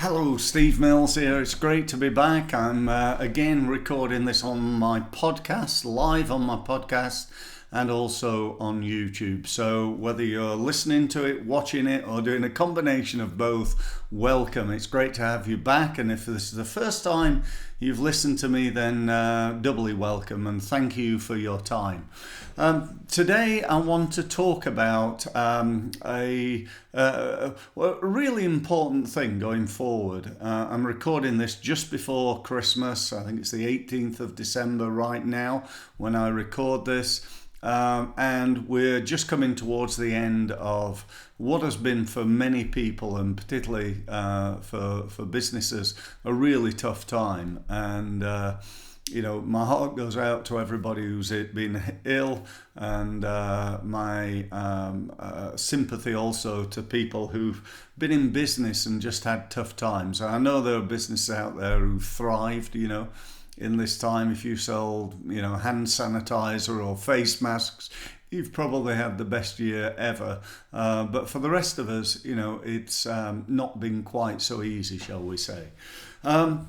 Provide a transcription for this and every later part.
Hello, Steve Mills here. It's great to be back. I'm again recording this on my podcast, live on my podcast, and also on YouTube. So whether you're listening to it, watching it, or doing a combination of both, welcome. It's great to have you back. And if this is the first time you've listened to me, then doubly welcome and thank you for your time. Today I want to talk about a really important thing going forward. I'm recording this just before Christmas. I think it's the 18th of December right now when I record this. And we're just coming towards the end of what has been for many people, and particularly for businesses, a really tough time. And my heart goes out to everybody who's been ill, and my sympathy also to people who've been in business and just had tough times. I know there are businesses out there who thrived, in this time. If you sold, hand sanitizer or face masks, you've probably had the best year ever. But for the rest of us, it's not been quite so easy, shall we say. We're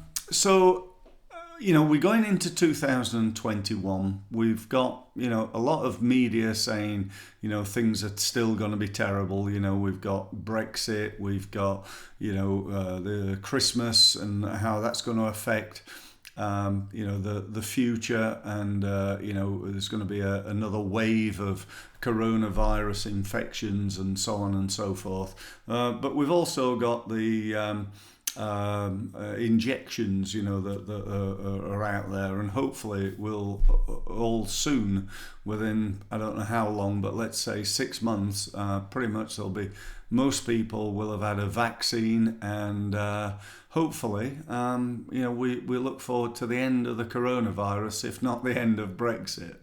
going into 2021. We've got, a lot of media saying, things are still going to be terrible. We've got Brexit, we've got, the Christmas and how that's going to affect the future, and there's going to be another wave of coronavirus infections and so on and so forth. But we've also got the injections, that are out there, and hopefully we'll all soon, within I don't know how long, but let's say 6 months, pretty much most people will have had a vaccine, and hopefully, we look forward to the end of the coronavirus, if not the end of Brexit.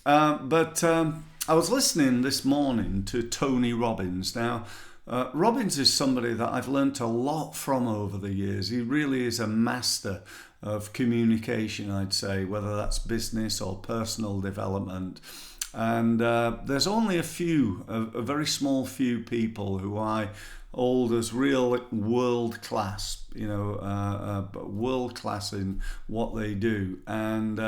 But I was listening this morning to Tony Robbins. Now, Robbins is somebody that I've learnt a lot from over the years. He really is a master of communication, I'd say, whether that's business or personal development. And there's only a very small few people who I hold as real world class, world class in what they do. And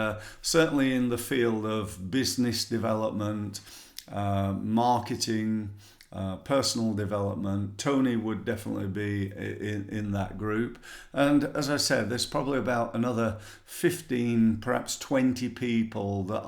certainly in the field of business development, marketing, personal development, Tony would definitely be in that group. And as I said, there's probably about another 15, perhaps 20 people that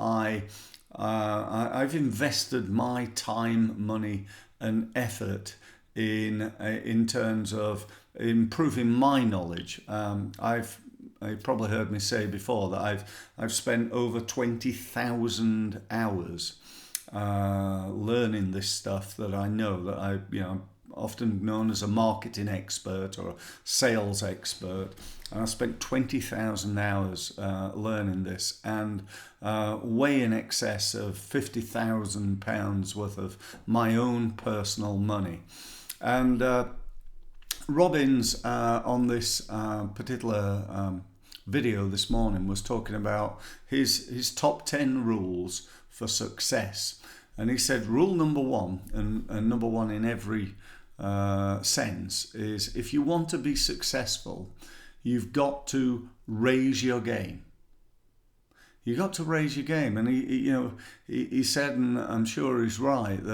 I've invested my time, money, and effort in terms of improving my knowledge. You probably heard me say before that I've spent over 20,000 hours learning this stuff that I know, that I'm often known as a marketing expert or a sales expert, and I spent 20,000 hours learning this, and way in excess of £50,000 worth of my own personal money. And Robbins on this particular video this morning was talking about his top 10 rules for success. And he said rule number one, and number one in every sense, is if you want to be successful, you've got to raise your game. You've got to raise your game. And he said, and I'm sure he's right,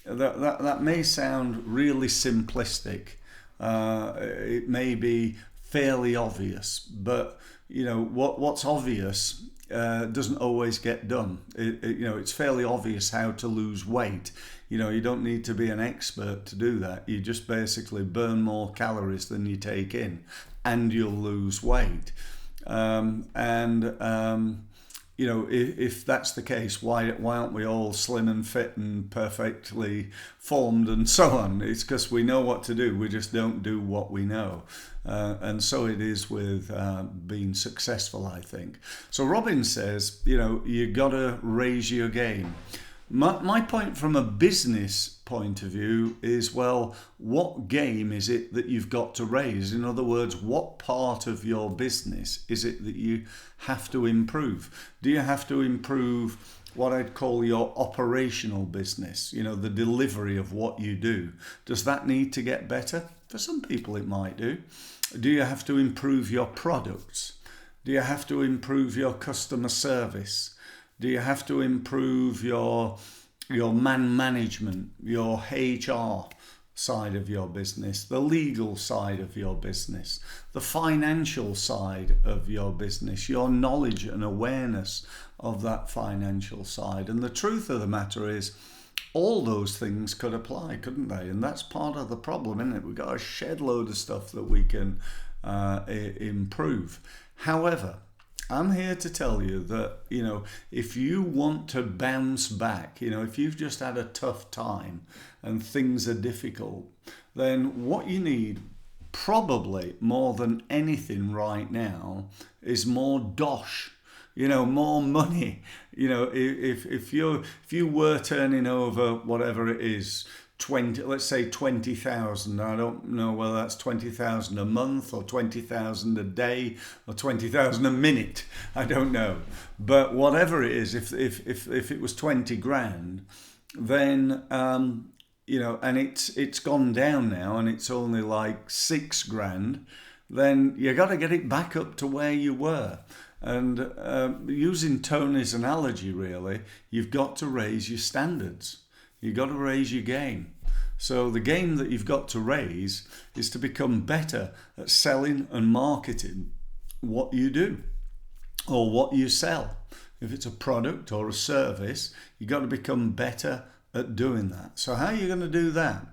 that may sound really simplistic. It may be fairly obvious, but what's obvious doesn't always get done. It's fairly obvious how to lose weight. You don't need to be an expert to do that. You just basically burn more calories than you take in, and you'll lose weight. If that's the case, why aren't we all slim and fit and perfectly formed and so on? It's because we know what to do. We just don't do what we know. And so it is with being successful, I think. So Robbins says, you got to raise your game. My point from a business point of view is, well, what game is it that you've got to raise? In other words, what part of your business is it that you have to improve? Do you have to improve what I'd call your operational business, the delivery of what you do. Does that need to get better? For some people it might do. Do you have to improve your products? Do you have to improve your customer service? Do you have to improve your man management, your HR side of your business, the legal side of your business, the financial side of your business, your knowledge and awareness of that financial side? And the truth of the matter is, all those things could apply, couldn't they? And that's part of the problem, isn't it? We've got a shed load of stuff that we can improve. However, I'm here to tell you that, if you want to bounce back, if you've just had a tough time and things are difficult, then what you need, probably more than anything right now, is more dosh. More money. If you were turning over whatever it is, 20, let's say 20,000. I don't know whether that's 20,000 a month or 20,000 a day or 20,000 a minute. I don't know. But whatever it is, if it was 20 grand, then and it's gone down now and it's only like 6 grand, then you got to get it back up to where you were. And using Tony's analogy, really, you've got to raise your standards. You've got to raise your game. So the game that you've got to raise is to become better at selling and marketing what you do or what you sell. If it's a product or a service, you've got to become better at doing that. So how are you going to do that?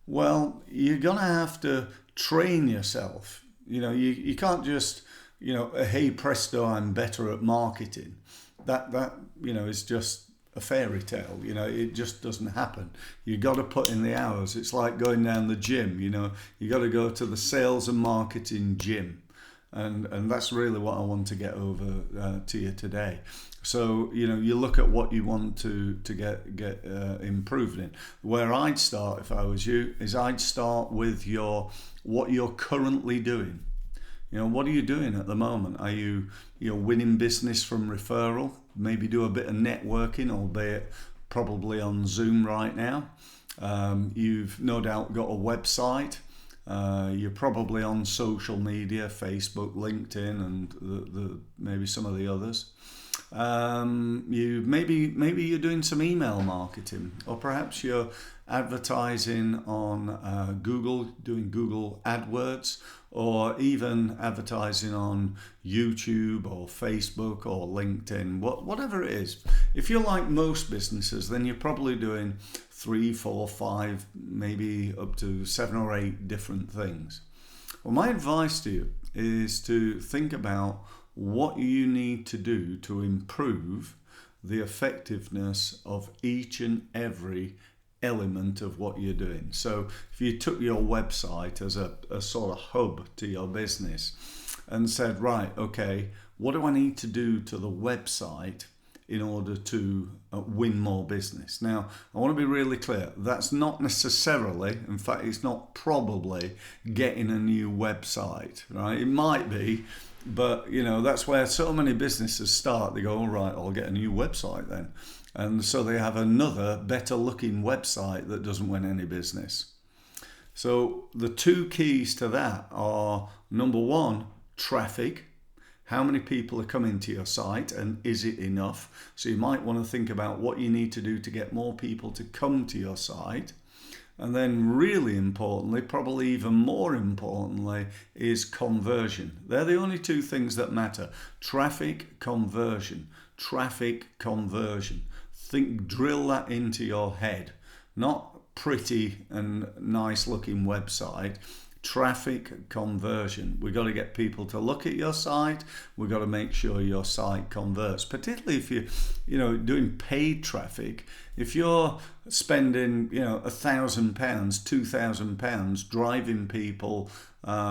Well, you're going to have to train yourself. You can't just, hey presto, I'm better at marketing. That is just a fairy tale. It just doesn't happen. You got to put in the hours. It's like going down the gym. You got to go to the sales and marketing gym, and that's really what I want to get over to you today. So you look at what you want to get improved in. Where I'd start if I was you is I'd start with what you're currently doing. What are you doing at the moment? Are you winning business from referral? Maybe do a bit of networking, albeit probably on Zoom right now. You've no doubt got a website. You're probably on social media, Facebook, LinkedIn, and the maybe some of the others. Maybe you're doing some email marketing, or perhaps you're advertising on Google, doing Google AdWords, or even advertising on YouTube or Facebook or LinkedIn, whatever it is. If you're like most businesses, then you're probably doing 3, 4, 5, maybe up to 7 or 8 different things. Well, my advice to you is to think about what you need to do to improve the effectiveness of each and every element of what you're doing. So if you took your website as a sort of hub to your business and said, right, okay, what do I need to do to the website in order to win more business? Now, I want to be really clear. That's not necessarily, in fact, it's not probably getting a new website, right? It might be, but that's where so many businesses start. They go, all right, I'll get a new website then. And so they have another better looking website that doesn't win any business. So the 2 keys to that are, number 1, traffic. How many people are coming to your site, and is it enough? So you might want to think about what you need to do to get more people to come to your site. And then really importantly, probably even more importantly, is conversion. They're the only 2 things that matter. Traffic, conversion. Traffic, conversion. Drill that into your head. Not pretty and nice looking website. Traffic, conversion. We've got to get people to look at your site. We've got to make sure your site converts, particularly if you're doing paid traffic. If you're spending £1,000, £2,000 driving people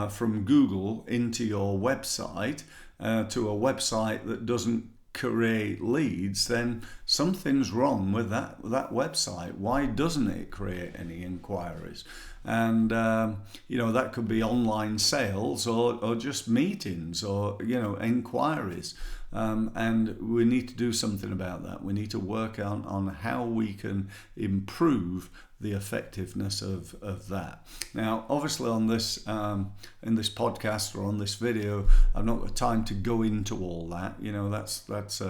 from Google into your website to a website that doesn't create leads, then something's wrong with that website. Why doesn't it create any inquiries? And that could be online sales or just meetings or inquiries. and we need to do something about that. We need to work on how we can improve the effectiveness of that. Now, obviously on this in this podcast or on this video, I've not got time to go into all that. That's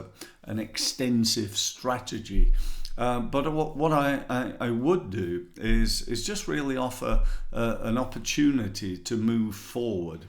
an extensive strategy. But what I would do is just really offer an opportunity to move forward.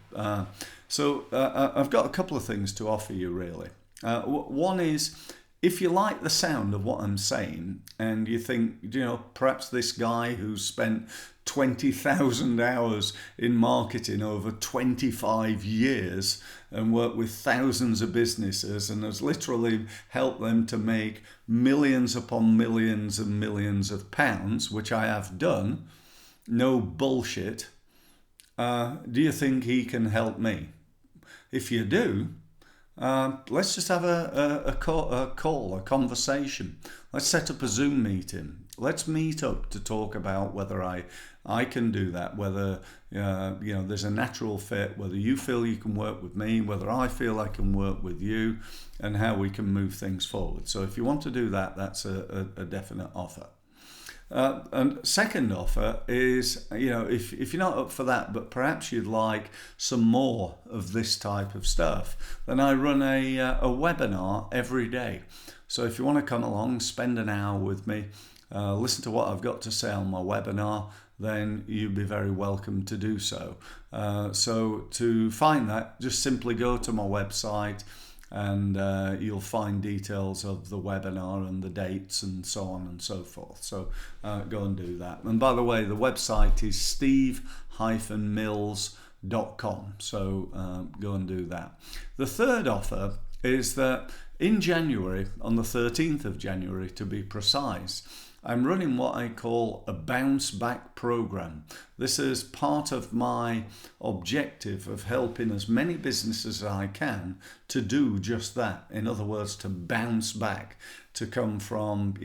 So I've got a couple of things to offer you, really. One is, if you like the sound of what I'm saying and you think, perhaps this guy who's spent 20,000 hours in marketing over 25 years and worked with thousands of businesses and has literally helped them to make millions upon millions and millions of pounds, which I have done, no bullshit, do you think he can help me? If you do, let's just have a call, a conversation. Let's set up a Zoom meeting. Let's meet up to talk about whether I can do that, whether there's a natural fit, whether you feel you can work with me, whether I feel I can work with you, and how we can move things forward. So if you want to do that, that's a definite offer. And second offer is, if you're not up for that, but perhaps you'd like some more of this type of stuff, then I run a webinar every day. So if you want to come along, spend an hour with me, listen to what I've got to say on my webinar, then you'd be very welcome to do so. So to find that, just simply go to my website, and you'll find details of the webinar and the dates and so on and so forth. So go and do that. And by the way, the website is steve-mills.com. So go and do that. The third offer is that in January, on the 13th of January to be precise, I'm running what I call a bounce back program. This is part of my objective of helping as many businesses as I can to do just that. In other words, to bounce back, to come from,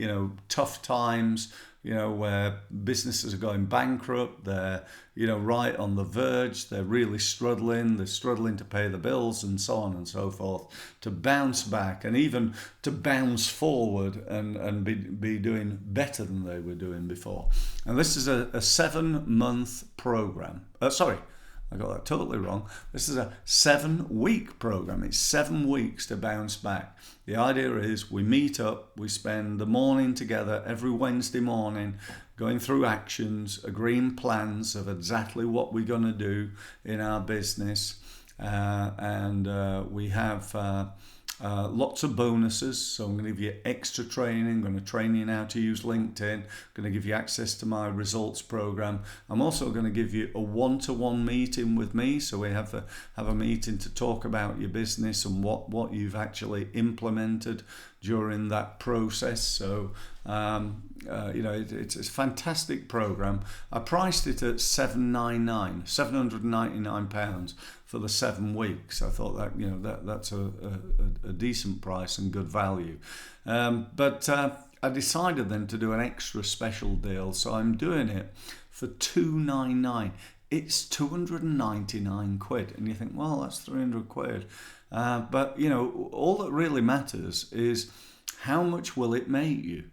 tough times, where businesses are going bankrupt, they're, right on the verge, they're really struggling, they're struggling to pay the bills and so on and so forth, to bounce back and even to bounce forward and be doing better than they were doing before. And this is a 7-month program. I got that totally wrong. This is a 7-week program. It's 7 weeks to bounce back. The idea is we meet up, we spend the morning together every Wednesday morning, going through actions, agreeing plans of exactly what we're going to do in our business. And we have lots of bonuses. So I'm going to give you extra training. I'm going to train you how to use LinkedIn. I'm going to give you access to my results program. I'm also going to give you a one-to-one meeting with me. So we have a meeting to talk about your business and what you've actually implemented during that process. So it's a fantastic program. I priced it at £799 for the 7 weeks. I thought that that's a decent price and good value. But I decided then to do an extra special deal, so I'm doing it for £299. It's 299 quid, and you think, well, that's 300 quid. But all that really matters is how much will it make you.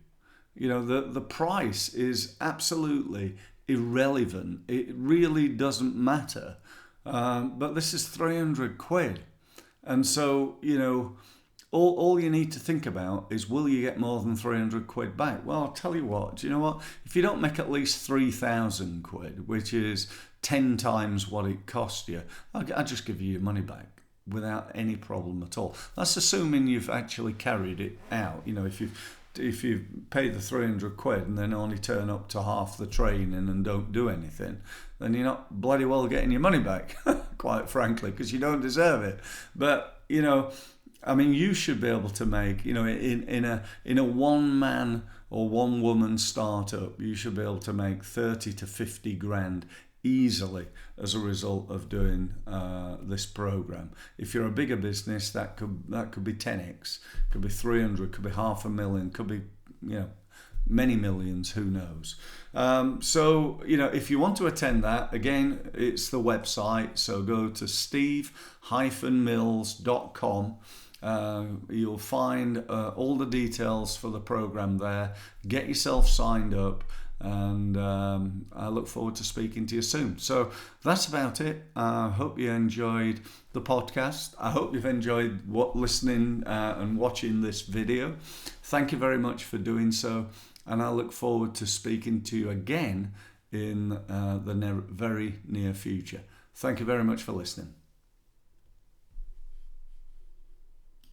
The price is absolutely irrelevant. It really doesn't matter. But this is 300 quid. And so, all you need to think about is, will you get more than 300 quid back? Well, I'll tell you what, do you know what? If you don't make at least 3,000 quid, which is 10 times what it cost you, I'll just give you your money back without any problem at all. That's assuming you've actually carried it out. If you pay the 300 quid and then only turn up to half the training and don't do anything, then you're not bloody well getting your money back, quite frankly, because you don't deserve it. But, you should be able to make, in a one-man or one-woman startup, you should be able to make 30 to 50 grand easily as a result of doing this program. If you're a bigger business, that could be 10x, could be 300, could be 500,000, could be many millions, who knows. So if you want to attend that, again, it's the website. So go to steve-mills.com You'll find all the details for the program there. Get yourself signed up, and I look forward to speaking to you soon. So that's about it. I hope you enjoyed the podcast. I hope you've enjoyed listening and watching this video. Thank you very much for doing so, and I look forward to speaking to you again in the very near future. Thank you very much for listening.